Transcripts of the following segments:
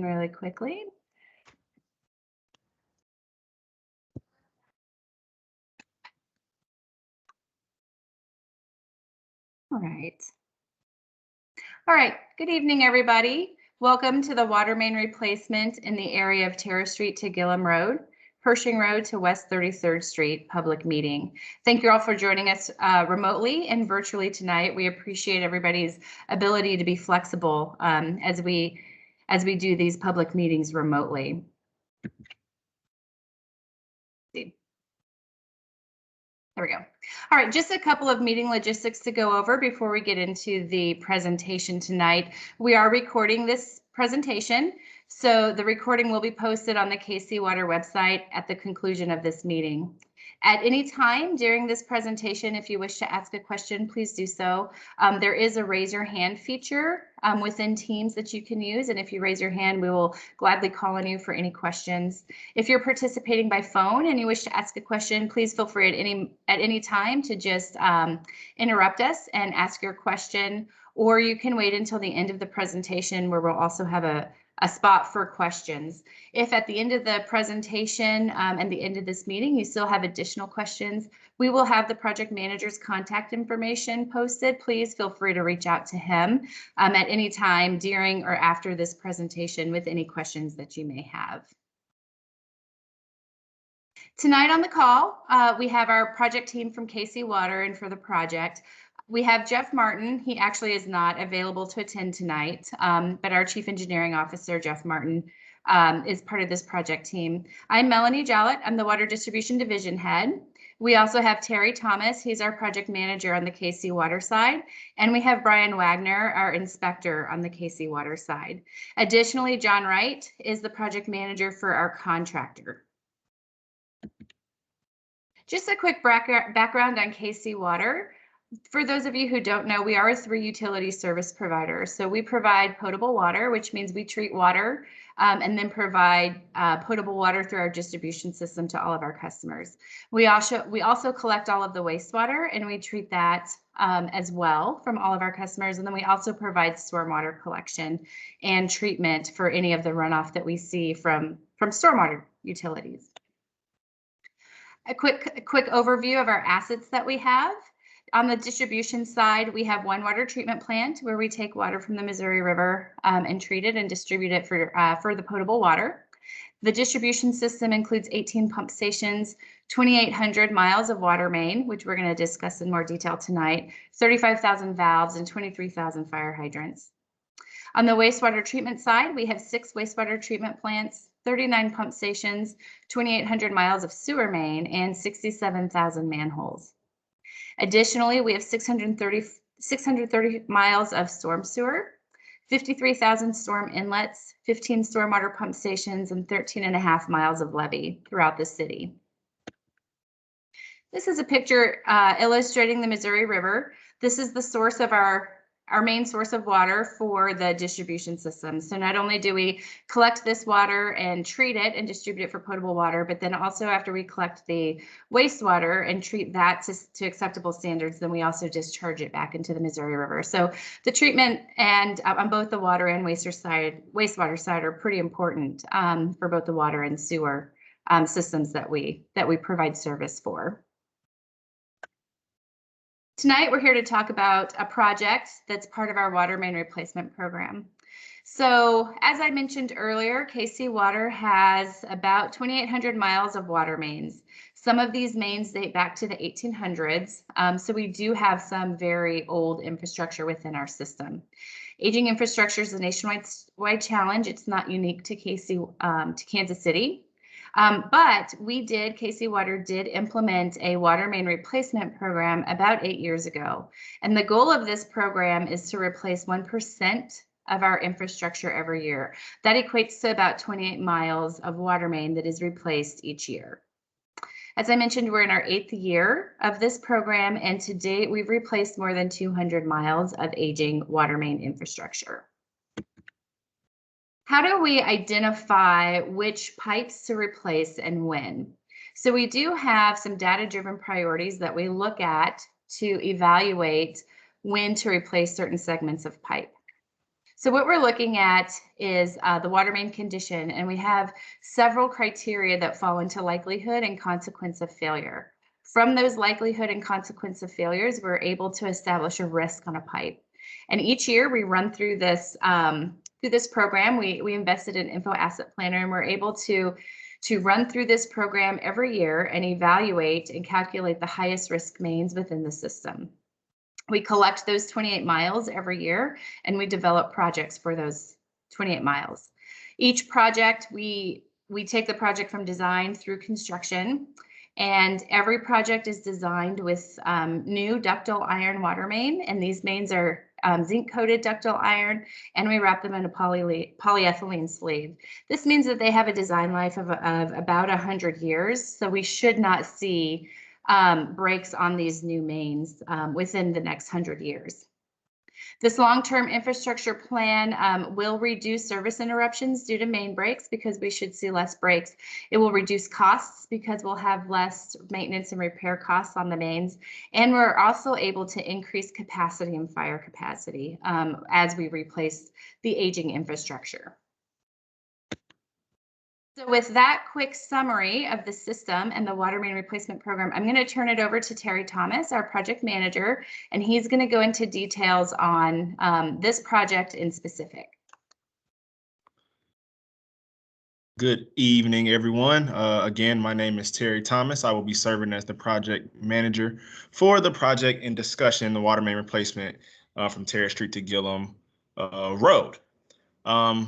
really quickly. All right. All right. Good evening, everybody. Welcome to the water main replacement in the area of Terrace Street to Gillham Road, Pershing Road to West 33rd Street public meeting. Thank you all for joining us remotely and virtually tonight. We appreciate everybody's ability to be flexible as we do these public meetings remotely. There we go. All right, just a couple of meeting logistics to go over before we get into the presentation tonight. We are recording this presentation, so the recording will be posted on the KC Water website at the conclusion of this meeting. At any time during this presentation, if you wish to ask a question, please do so. There is a raise your hand feature within Teams that you can use, and if you raise your hand, we will gladly call on you for any questions. If you're participating by phone and you wish to ask a question, please feel free at any time to just interrupt us and ask your question, or you can wait until the end of the presentation where we'll also have a spot for questions. If at the end of the presentation and the end of this meeting, you still have additional questions, we will have the project manager's contact information posted. Please feel free to reach out to him at any time during or after this presentation with any questions that you may have. Tonight on the call, we have our project team from KC Water, and for the project, we have Jeff Martin. He actually is not available to attend tonight, but our Chief Engineering Officer, Jeff Martin, is part of this project team. I'm Melanie Jallett. I'm the Water Distribution Division Head. We also have Terry Thomas. He's our project manager on the KC Water side. And we have Brian Wagner, our inspector on the KC Water side. Additionally, John Wright is the project manager for our contractor. Just a quick background on KC Water. For those of you who don't know, we are a 3 utility service provider. So we provide potable water, which means we treat water and then provide potable water through our distribution system to all of our customers. We also collect all of the wastewater, and we treat that as well from all of our customers. And then we also provide stormwater collection and treatment for any of the runoff that we see from stormwater utilities. A quick overview of our assets that we have. On the distribution side, we have one water treatment plant where we take water from the Missouri River and treat it and distribute it for the potable water. The distribution system includes 18 pump stations, 2,800 miles of water main, which we're going to discuss in more detail tonight, 35,000 valves, and 23,000 fire hydrants. On the wastewater treatment side, we have 6 wastewater treatment plants, 39 pump stations, 2,800 miles of sewer main, and 67,000 manholes. Additionally, we have 630 miles of storm sewer, 53,000 storm inlets, 15 stormwater pump stations, and 13.5 miles of levee throughout the city. This is a picture illustrating the Missouri River. This is the source of our main source of water for the distribution system. So not only do we collect this water and treat it and distribute it for potable water, but then also after we collect the wastewater and treat that to acceptable standards, then we also discharge it back into the Missouri River. So the treatment and on both the water and wastewater side are pretty important for both the water and sewer systems that we provide service for. Tonight, we're here to talk about a project that's part of our water main replacement program. So as I mentioned earlier, KC Water has about 2,800 miles of water mains. Some of these mains date back to the 1800s, so we do have some very old infrastructure within our system. Aging infrastructure is a nationwide challenge. It's not unique to Kansas City. But KC Water did implement a water main replacement program about 8 years ago. And the goal of this program is to replace 1% of our infrastructure every year. That equates to about 28 miles of water main that is replaced each year. As I mentioned, we're in our 8th year of this program, and to date, we've replaced more than 200 miles of aging water main infrastructure. How do we identify which pipes to replace and when? So we do have some data-driven priorities that we look at to evaluate when to replace certain segments of pipe. So what we're looking at is the water main condition, and we have several criteria that fall into likelihood and consequence of failure. From those likelihood and consequence of failures, we're able to establish a risk on a pipe. And each year we run through this program. We invested in Info Asset Planner, and we're able to run through this program every year and evaluate and calculate the highest risk mains within the system. We collect those 28 miles every year, and we develop projects for those 28 miles. Each project, we take the project from design through construction, and every project is designed with new ductile iron water main, and these mains are zinc-coated ductile iron, and we wrap them in a polyethylene sleeve. This means that they have a design life of about 100 years, so we should not see breaks on these new mains within the next 100 years. This long-term infrastructure plan will reduce service interruptions due to main breaks because we should see less breaks. It will reduce costs because we'll have less maintenance and repair costs on the mains. And we're also able to increase capacity and fire capacity as we replace the aging infrastructure. So with that quick summary of the system and the water main replacement program, I'm going to turn it over to Terry Thomas, our project manager, and he's going to go into details on this project in specific. Good evening, everyone. Again, my name is Terry Thomas. I will be serving as the project manager for the project in discussion, the water main replacement from Terrace Street to Gillham Road.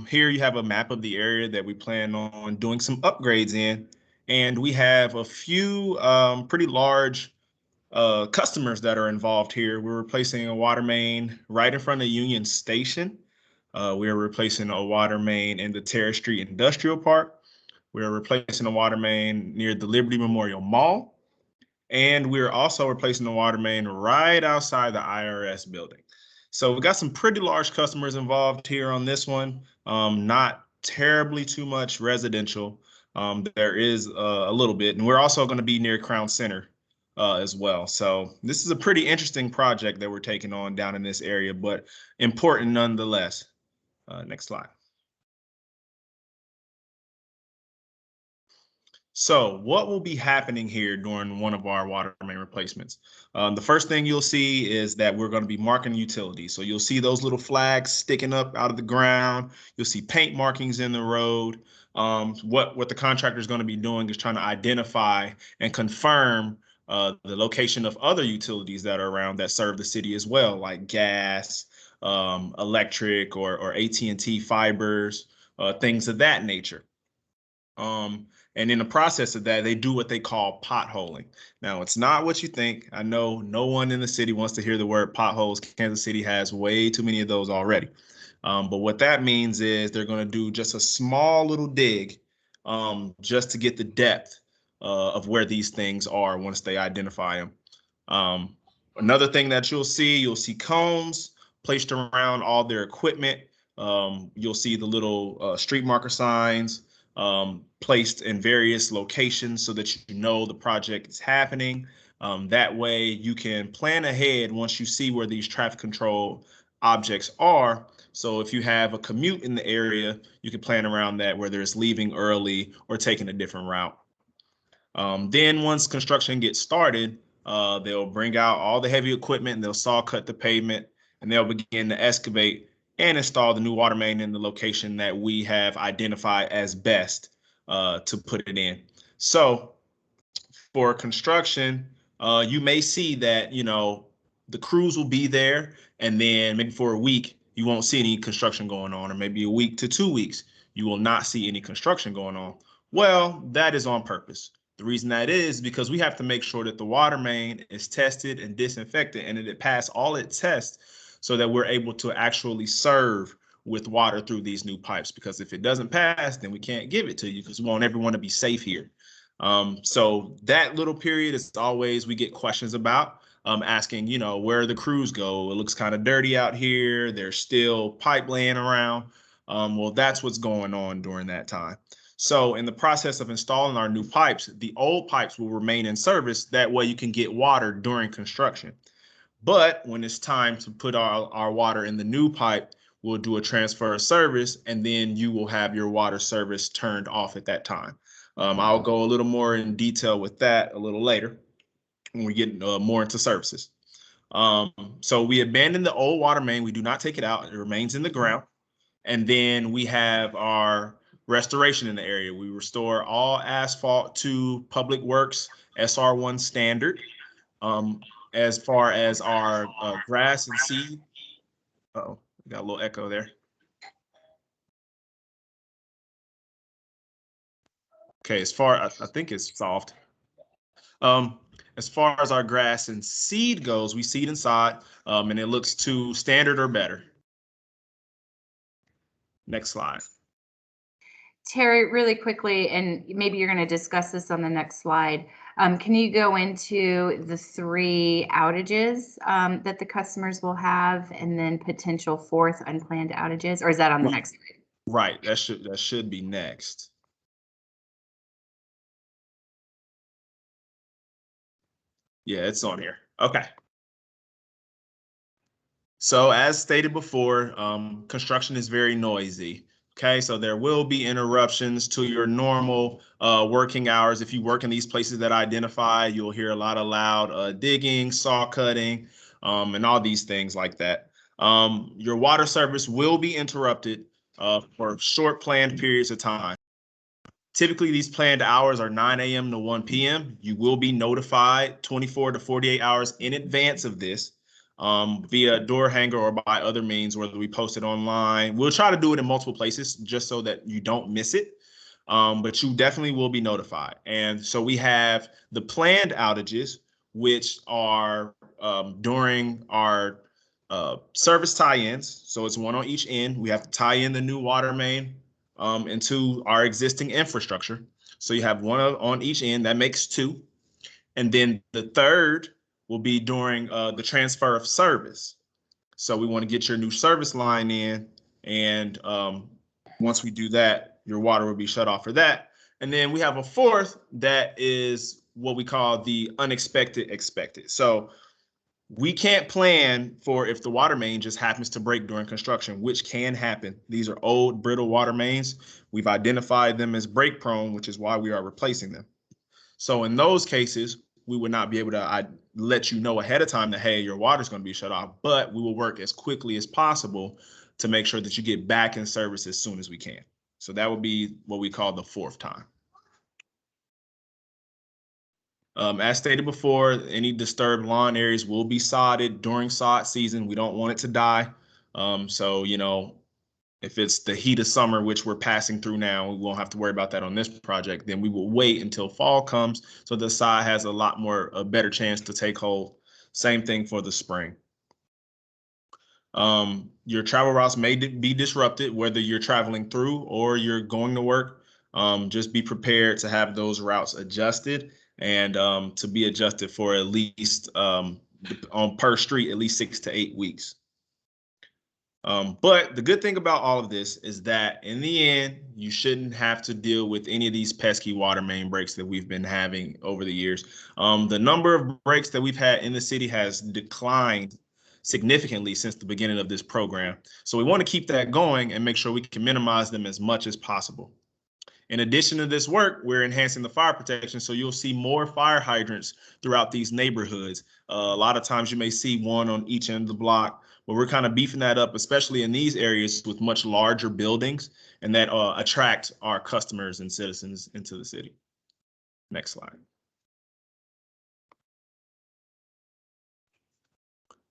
Here you have a map of the area that we plan on doing some upgrades in, and we have a few pretty large customers that are involved here. We're replacing a water main right in front of Union Station. We are replacing a water main in the Terrace Street Industrial Park. We're replacing a water main near the Liberty Memorial Mall. And we're also replacing the water main right outside the IRS building. So we've got some pretty large customers involved here on this one. Not terribly too much residential. There is a little bit, and we're also going to be near Crown Center as well. So this is a pretty interesting project that we're taking on down in this area, but important nonetheless. Next slide. So what will be happening here during one of our water main replacements? The first thing you'll see is that we're going to be marking utilities. So you'll see those little flags sticking up out of the ground. You'll see paint markings in the road. What the contractor is going to be doing is trying to identify and confirm the location of other utilities that are around that serve the city as well, like gas, electric, or AT&T fibers, things of that nature. And in the process of that, they do what they call potholing. Now, it's not what you think. I know no one in the city wants to hear the word potholes. Kansas City has way too many of those already. But what that means is they're going to do just a small little dig just to get the depth of where these things are once they identify them. Another thing that you'll see cones placed around all their equipment. You'll see the little street marker signs placed in various locations so that you know the project is happening. That way you can plan ahead once you see where these traffic control objects are. So if you have a commute in the area, you can plan around that, whether it's leaving early or taking a different route. Then once construction gets started, they'll bring out all the heavy equipment and they'll saw cut the pavement, and they'll begin to excavate and install the new water main in the location that we have identified as best to put it in. So for construction, you may see that, the crews will be there, and then maybe for a week, you won't see any construction going on, or maybe a week to 2 weeks, you will not see any construction going on. Well, that is on purpose. The reason that is because we have to make sure that the water main is tested and disinfected and that it passed all its tests so that we're able to actually serve with water through these new pipes. Because if it doesn't pass, then we can't give it to you because we want everyone to be safe here. So that little period is always we get questions about asking, where the crews go. It looks kind of dirty out here. There's still pipe laying around. Well, that's what's going on during that time. So in the process of installing our new pipes, the old pipes will remain in service. That way you can get water during construction. But when it's time to put our water in the new pipe, we'll do a transfer of service, and then you will have your water service turned off at that time. I'll go a little more in detail with that a little later when we get more into services. So we abandon the old water main. We do not take it out. It remains in the ground. And then we have our restoration in the area. We restore all asphalt to Public Works SR1 standard. As far as our grass and seed. Uh-oh, we got a little echo there. Okay, I think it's solved. As far as our grass and seed goes, we seed inside, and it looks to standard or better. Next slide. Terry, really quickly, and maybe you're going to discuss this on the next slide. Can you go into the 3 outages that the customers will have, and then potential 4th unplanned outages, or is that on the next slide? Right, that should be next. Yeah, it's on here. Okay. So as stated before, construction is very noisy. Okay, so there will be interruptions to your normal working hours. If you work in these places that I identify, you'll hear a lot of loud digging, saw cutting, and all these things like that. Your water service will be interrupted for short planned periods of time. Typically, these planned hours are 9 a.m. to 1 p.m. You will be notified 24 to 48 hours in advance of this via door hanger or by other means, whether we post it online. We'll try to do it in multiple places just so that you don't miss it. But you definitely will be notified. And so we have the planned outages, which are during our service tie-ins. So it's one on each end. We have to tie in the new water main into our existing infrastructure. So you have one on each end. That makes 2. And then the third will be during the transfer of service. So we want to get your new service line in. And once we do that, your water will be shut off for that. And then we have a 4th that is what we call the unexpected expected. So we can't plan for if the water main just happens to break during construction, which can happen. These are old, brittle water mains. We've identified them as break prone, which is why we are replacing them. So in those cases, we would not be able to let you know ahead of time that, hey, your water's going to be shut off, but we will work as quickly as possible to make sure that you get back in service as soon as we can. So that would be what we call the 4th time. As stated before, any disturbed lawn areas will be sodded during sod season. We don't want it to die. So, if it's the heat of summer, which we're passing through now, we won't have to worry about that on this project. Then we will wait until fall comes so the sod has a better chance to take hold. Same thing for the spring. Your travel routes may be disrupted, whether you're traveling through or you're going to work. Just be prepared to have those routes adjusted and to be adjusted for at least on per street, at least 6 to 8 weeks. But the good thing about all of this is that in the end, you shouldn't have to deal with any of these pesky water main breaks that we've been having over the years. The number of breaks that we've had in the city has declined significantly since the beginning of this program. So we want to keep that going and make sure we can minimize them as much as possible. In addition to this work, we're enhancing the fire protection, so you'll see more fire hydrants throughout these neighborhoods. A lot of times you may see one on each end of the block, but we're kind of beefing that up, especially in these areas with much larger buildings and that attract our customers and citizens into the city. Next slide.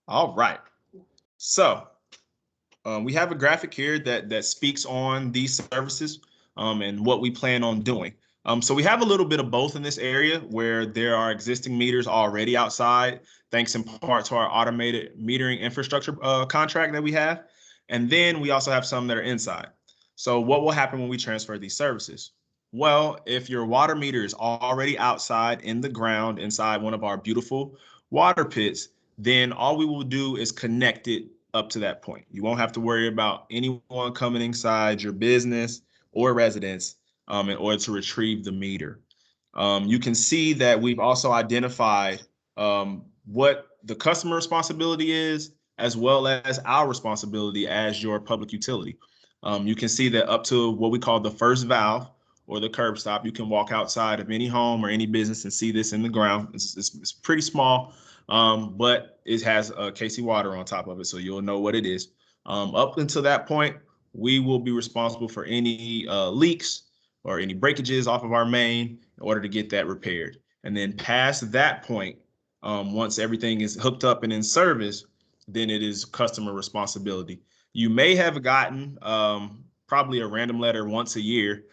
All right. So we have a graphic here that speaks on these services and what we plan on doing. So we have a little bit of both in this area where there are existing meters already outside, thanks in part to our automated metering infrastructure contract that we have. And then we also have some that are inside. So what will happen when we transfer these services? Well, if your water meter is already outside in the ground inside one of our beautiful water pits, then all we will do is connect it up to that point. You won't have to worry about anyone coming inside your business or residence in order to retrieve the meter. You can see that we've also identified what the customer responsibility is, as well as our responsibility as your public utility. You can see that up to what we call the first valve or the curb stop, you can walk outside of any home or any business and see this in the ground. It's pretty small, but it has KC water on top of it, so you'll know what it is. Up until that point, we will be responsible for any leaks or any breakages off of our main in order to get that repaired. And then past that point, once everything is hooked up and in service, then it is customer responsibility. You may have gotten probably a random letter once a year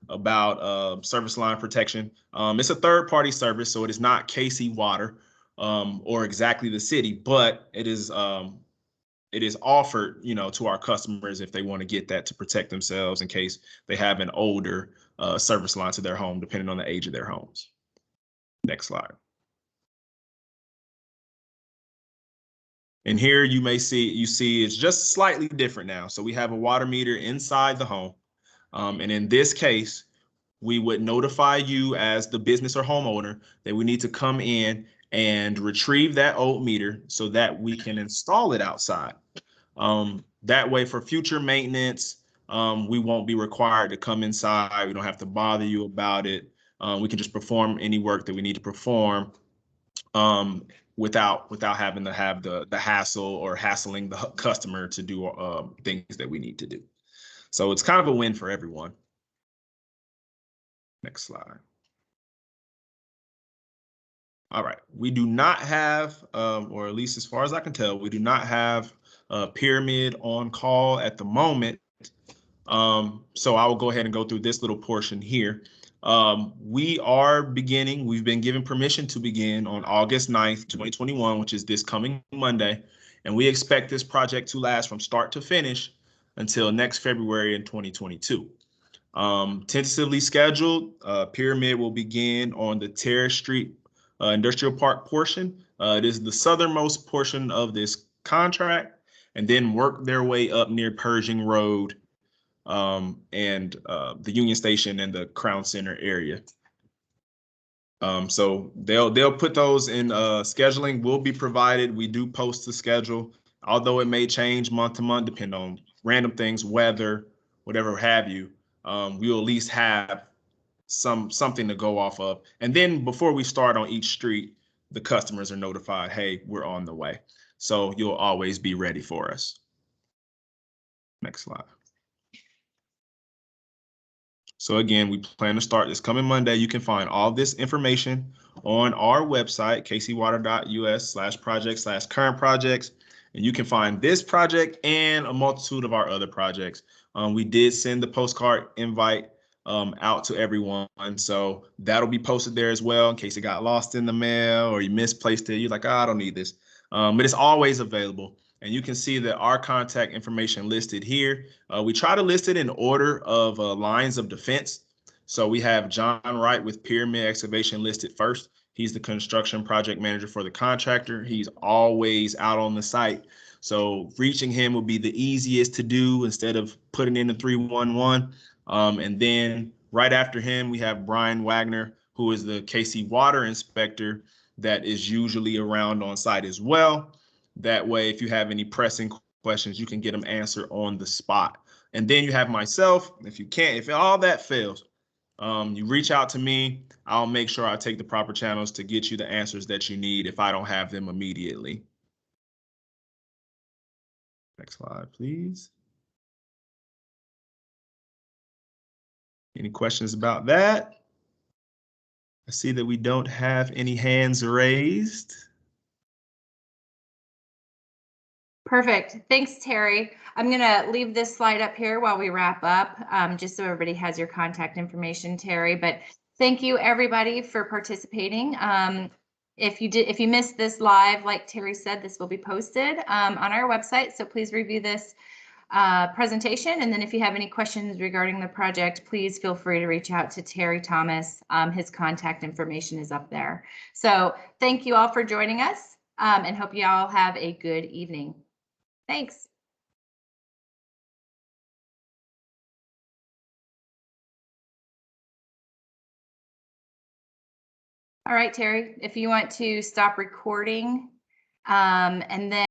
about service line protection. It's a third-party service, so it is not KC Water or exactly the city, but it is offered, to our customers if they want to get that to protect themselves in case they have an older service line to their home, depending on the age of their homes. Next slide. And here you see it's just slightly different now. So we have a water meter inside the home. And in this case, we would notify you as the business or homeowner that we need to come in and retrieve that old meter so that we can install it outside. That way for future maintenance, we won't be required to come inside. We don't have to bother you about it. We can just perform any work that we need to perform without having to have the hassle or hassling the customer to do things that we need to do. So it's kind of a win for everyone. Next slide. All right, we do not have, or at least as far as I can tell, we do not have Pyramid on call at the moment. So I will go ahead and go through this little portion here. We've been given permission to begin on August 9th, 2021, which is this coming Monday. And we expect this project to last from start to finish until next February in 2022. Tentatively scheduled, Pyramid will begin on the Terrace Street Industrial Park portion. It is the southernmost portion of this contract, and then work their way up near Pershing Road and the Union Station and the Crown Center area. So they'll put those in scheduling will be provided. We do post the schedule, although it may change month to month, depend on random things, weather, whatever have you. We'll at least have something to go off of. And then before we start on each street, the customers are notified, hey, we're on the way. So you'll always be ready for us. Next slide. So again, we plan to start this coming Monday. You can find all this information on our website, kcwater.us/project/current projects. And you can find this project and a multitude of our other projects. We did send the postcard invite out to everyone. So that'll be posted there as well in case it got lost in the mail or you misplaced it. You're like, oh, I don't need this. But it's always available. And you can see that our contact information listed here. We try to list it in order of lines of defense. So we have John Wright with Pyramid Excavation listed first. He's the construction project manager for the contractor. He's always out on the site. So reaching him would be the easiest to do instead of putting in the 311. And then right after him, we have Brian Wagner, who is the KC Water inspector that is usually around on site as well. That way, if you have any pressing questions, you can get them answered on the spot. And then you have myself. If all that fails, you reach out to me. I'll make sure I take the proper channels to get you the answers that you need if I don't have them immediately. Next slide, please. Any questions about that? I see that we don't have any hands raised. Perfect. Thanks, Terry. I'm going to leave this slide up here while we wrap up, just so everybody has your contact information, Terry. But thank you, everybody, for participating. If you missed this live, like Terry said, this will be posted on our website. So please review this presentation. And then if you have any questions regarding the project, please feel free to reach out to Terry Thomas. His contact information is up there. So thank you all for joining us, and hope you all have a good evening. Thanks. All right, Terry, if you want to stop recording, and then